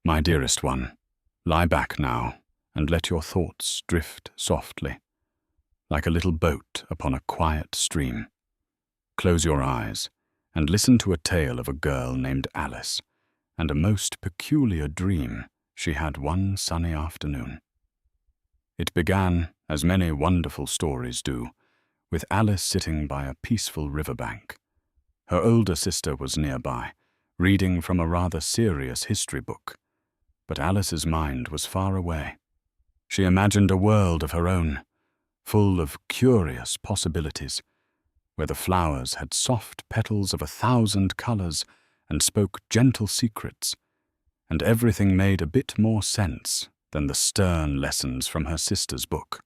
My dearest one, lie back now and let your thoughts drift softly, like a little boat upon a quiet stream. Close your eyes and listen to a tale of a girl named Alice and a most peculiar dream she had one sunny afternoon. It began, as many wonderful stories do, with Alice sitting by a peaceful riverbank. Her older sister was nearby, reading from a rather serious history book. But Alice's mind was far away. She imagined a world of her own, full of curious possibilities, where the flowers had soft petals of 1,000 colors and spoke gentle secrets, and everything made a bit more sense than the stern lessons from her sister's book.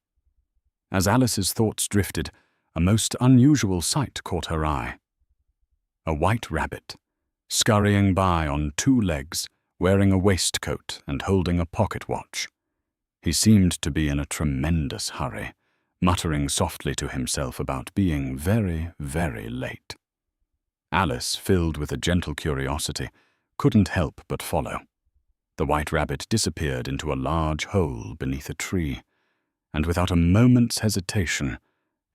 As Alice's thoughts drifted, a most unusual sight caught her eye. A white rabbit, scurrying by on 2 legs, wearing a waistcoat and holding a pocket watch. He seemed to be in a tremendous hurry, muttering softly to himself about being very, very late. Alice, filled with a gentle curiosity, couldn't help but follow. The white rabbit disappeared into a large hole beneath a tree, and without a moment's hesitation,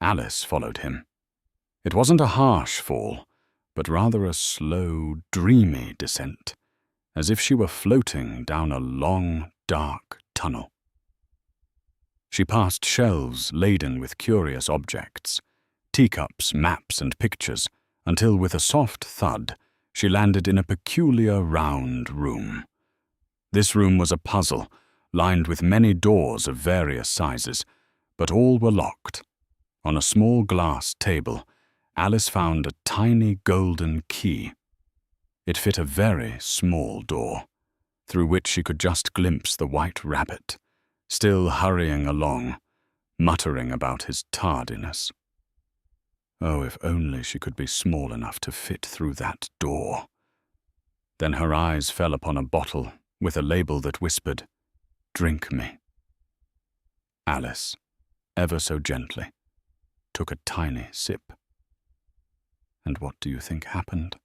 Alice followed him. It wasn't a harsh fall, but rather a slow, dreamy descent, as if she were floating down a long, dark tunnel. She passed shelves laden with curious objects, teacups, maps, and pictures, until with a soft thud, she landed in a peculiar round room. This room was a puzzle, lined with many doors of various sizes, but all were locked. On a small glass table, Alice found a tiny golden key. It fit a very small door, through which she could just glimpse the white rabbit, still hurrying along, muttering about his tardiness. Oh, if only she could be small enough to fit through that door. Then her eyes fell upon a bottle with a label that whispered, "Drink me." Alice, ever so gently, took a tiny sip. And what do you think happened?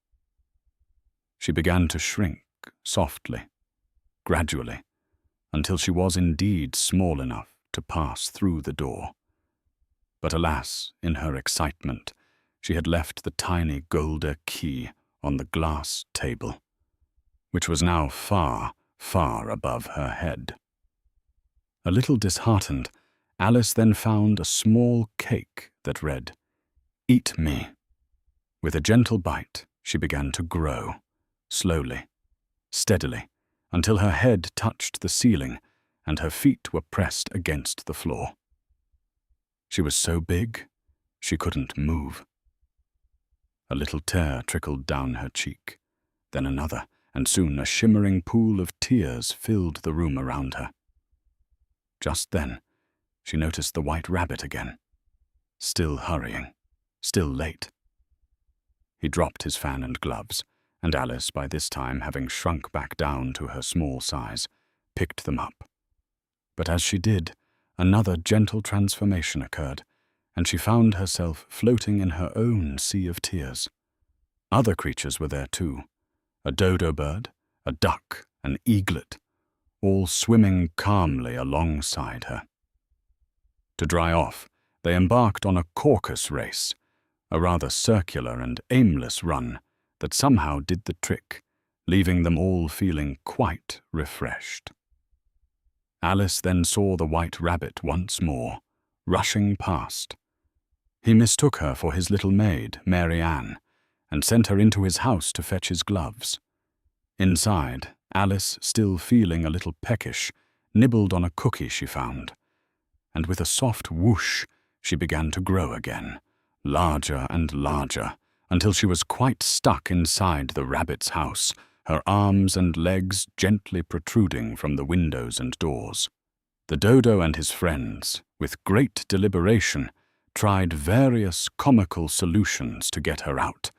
She began to shrink softly, gradually, until she was indeed small enough to pass through the door. But alas, in her excitement, she had left the tiny golden key on the glass table, which was now far, far above her head. A little disheartened, Alice then found a small cake that read, "Eat me." With a gentle bite, she began to grow, slowly, steadily, until her head touched the ceiling and her feet were pressed against the floor. She was so big, she couldn't move. A little tear trickled down her cheek, then another, and soon a shimmering pool of tears filled the room around her. Just then, she noticed the white rabbit again, still hurrying, still late. He dropped his fan and gloves, and Alice, by this time having shrunk back down to her small size, picked them up. But as she did, another gentle transformation occurred, and she found herself floating in her own sea of tears. Other creatures were there too, a dodo bird, a duck, an eaglet, all swimming calmly alongside her. To dry off, they embarked on a caucus race, a rather circular and aimless run that somehow did the trick, leaving them all feeling quite refreshed. Alice then saw the white rabbit once more, rushing past. He mistook her for his little maid, Mary Ann, and sent her into his house to fetch his gloves. Inside, Alice, still feeling a little peckish, nibbled on a cookie she found, and with a soft whoosh, she began to grow again, larger and larger, until she was quite stuck inside the rabbit's house, her arms and legs gently protruding from the windows and doors. The dodo and his friends, with great deliberation, tried various comical solutions to get her out,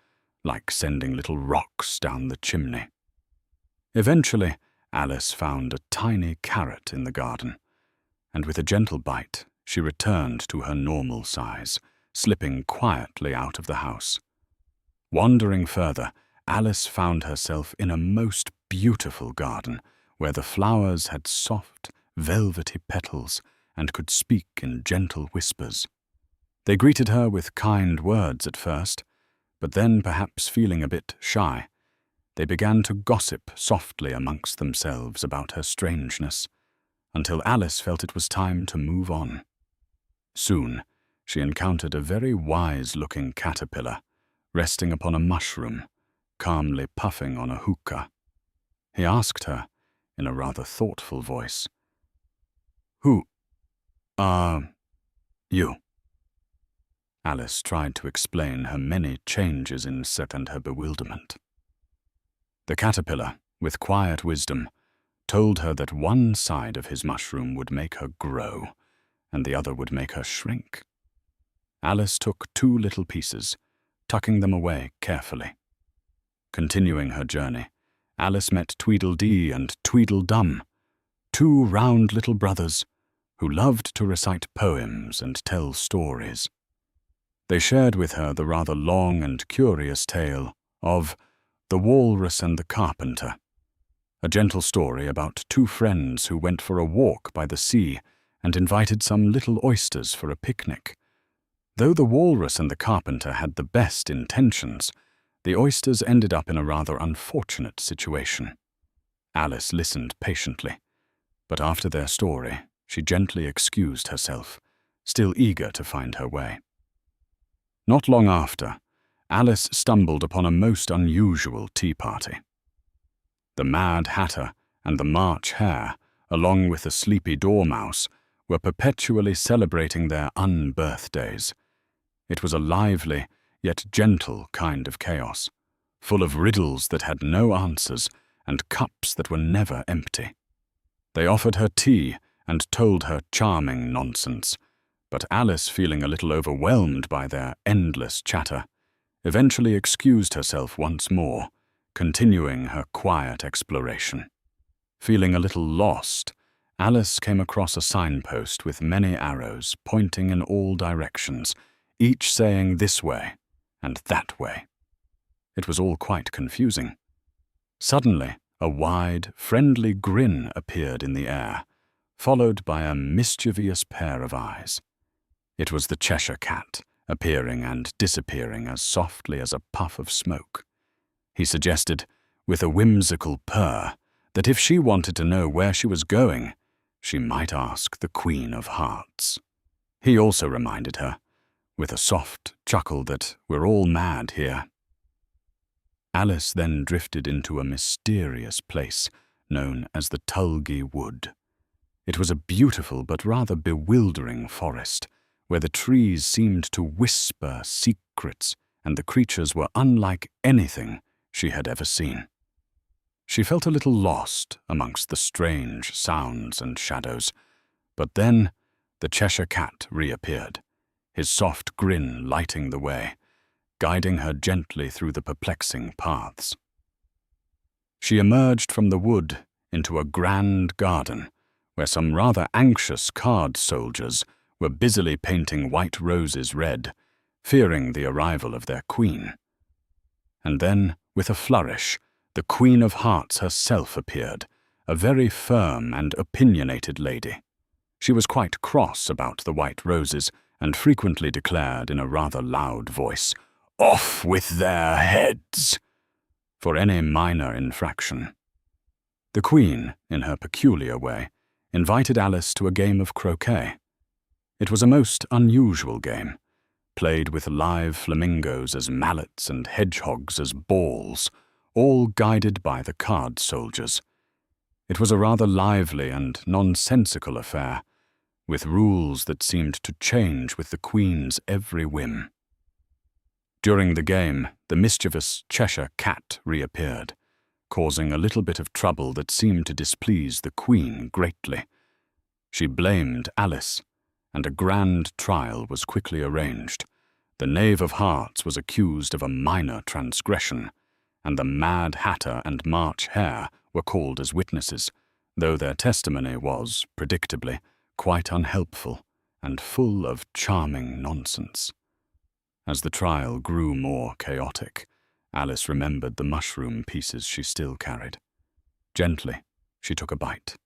like sending little rocks down the chimney. Eventually, Alice found a tiny carrot in the garden, and with a gentle bite, she returned to her normal size, slipping quietly out of the house. Wandering further, Alice found herself in a most beautiful garden, where the flowers had soft, velvety petals and could speak in gentle whispers. They greeted her with kind words at first, but then, perhaps feeling a bit shy, they began to gossip softly amongst themselves about her strangeness, until Alice felt it was time to move on. Soon, she encountered a very wise-looking caterpillar, resting upon a mushroom, calmly puffing on a hookah. He asked her, in a rather thoughtful voice, "Who are you?" Alice tried to explain her many changes in set and her bewilderment. The caterpillar, with quiet wisdom, told her that one side of his mushroom would make her grow, and the other would make her shrink. Alice took 2 little pieces, tucking them away carefully. Continuing her journey, Alice met Tweedledee and Tweedledum, 2 round little brothers who loved to recite poems and tell stories. They shared with her the rather long and curious tale of The Walrus and the Carpenter, a gentle story about 2 friends who went for a walk by the sea and invited some little oysters for a picnic. Though the walrus and the carpenter had the best intentions, the oysters ended up in a rather unfortunate situation. Alice listened patiently, but after their story, she gently excused herself, still eager to find her way. Not long after, Alice stumbled upon a most unusual tea party. The Mad Hatter and the March Hare, along with the Sleepy Dormouse, were perpetually celebrating their unbirthdays. It was a lively, yet gentle kind of chaos, full of riddles that had no answers and cups that were never empty. They offered her tea and told her charming nonsense, but Alice, feeling a little overwhelmed by their endless chatter, eventually excused herself once more, continuing her quiet exploration. Feeling a little lost, Alice came across a signpost with many arrows pointing in all directions, each saying this way and that way. It was all quite confusing. Suddenly, a wide, friendly grin appeared in the air, followed by a mischievous pair of eyes. It was the Cheshire Cat, appearing and disappearing as softly as a puff of smoke. He suggested, with a whimsical purr, that if she wanted to know where she was going, she might ask the Queen of Hearts. He also reminded her, with a soft chuckle, that we're all mad here. Alice then drifted into a mysterious place known as the Tulgey Wood. It was a beautiful but rather bewildering forest, where the trees seemed to whisper secrets and the creatures were unlike anything she had ever seen. She felt a little lost amongst the strange sounds and shadows, but then the Cheshire Cat reappeared, his soft grin lighting the way, guiding her gently through the perplexing paths. She emerged from the wood into a grand garden, where some rather anxious card soldiers were busily painting white roses red, fearing the arrival of their queen. And then, with a flourish, the Queen of Hearts herself appeared, a very firm and opinionated lady. She was quite cross about the white roses and frequently declared in a rather loud voice, "Off with their heads!" for any minor infraction. The Queen, in her peculiar way, invited Alice to a game of croquet. It was a most unusual game, played with live flamingos as mallets and hedgehogs as balls, all guided by the card soldiers. It was a rather lively and nonsensical affair, with rules that seemed to change with the Queen's every whim. During the game, the mischievous Cheshire Cat reappeared, causing a little bit of trouble that seemed to displease the Queen greatly. She blamed Alice, and a grand trial was quickly arranged. The Knave of Hearts was accused of a minor transgression, and the Mad Hatter and March Hare were called as witnesses, though their testimony was, predictably, quite unhelpful and full of charming nonsense. As the trial grew more chaotic, Alice remembered the mushroom pieces she still carried. Gently, She took a bite.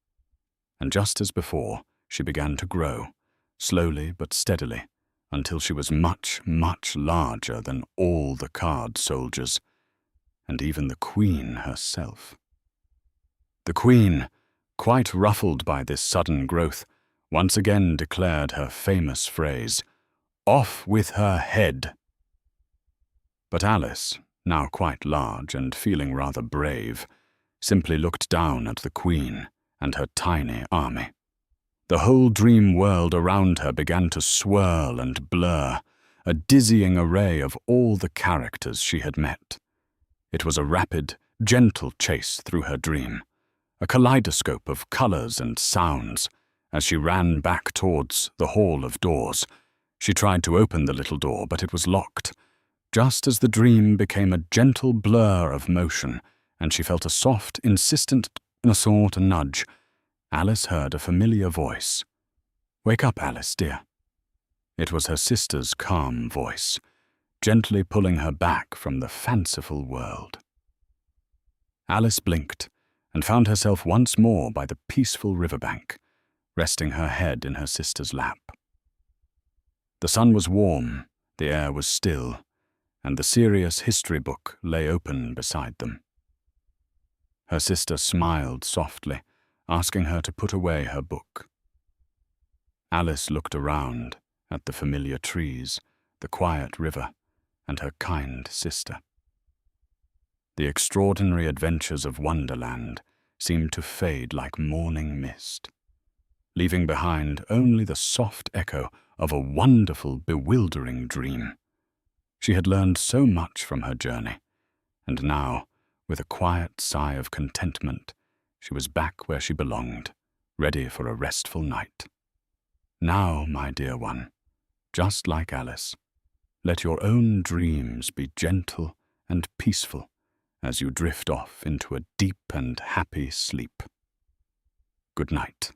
And just as before, she began to grow, slowly but steadily, until she was much, much larger than all the card soldiers, and even the Queen herself. The Queen, quite ruffled by this sudden growth, once again declared her famous phrase, "Off with her head!" But Alice, now quite large and feeling rather brave, simply looked down at the Queen and her tiny army. The whole dream world around her began to swirl and blur, a dizzying array of all the characters she had met. It was a rapid, gentle chase through her dream, a kaleidoscope of colors and sounds. As she ran back towards the hall of doors, she tried to open the little door, but it was locked. Just as the dream became a gentle blur of motion, and she felt a soft, insistent, sort of nudge, Alice heard a familiar voice. "Wake up, Alice, dear." It was her sister's calm voice, gently pulling her back from the fanciful world. Alice blinked and found herself once more by the peaceful riverbank, resting her head in her sister's lap. The sun was warm, the air was still, and the serious history book lay open beside them. Her sister smiled softly, asking her to put away her book. Alice looked around at the familiar trees, the quiet river, and her kind sister. The extraordinary adventures of Wonderland seemed to fade like morning mist, leaving behind only the soft echo of a wonderful, bewildering dream. She had learned so much from her journey, and now, with a quiet sigh of contentment, she was back where she belonged, ready for a restful night. Now, my dear one, just like Alice, let your own dreams be gentle and peaceful as you drift off into a deep and happy sleep. Good night.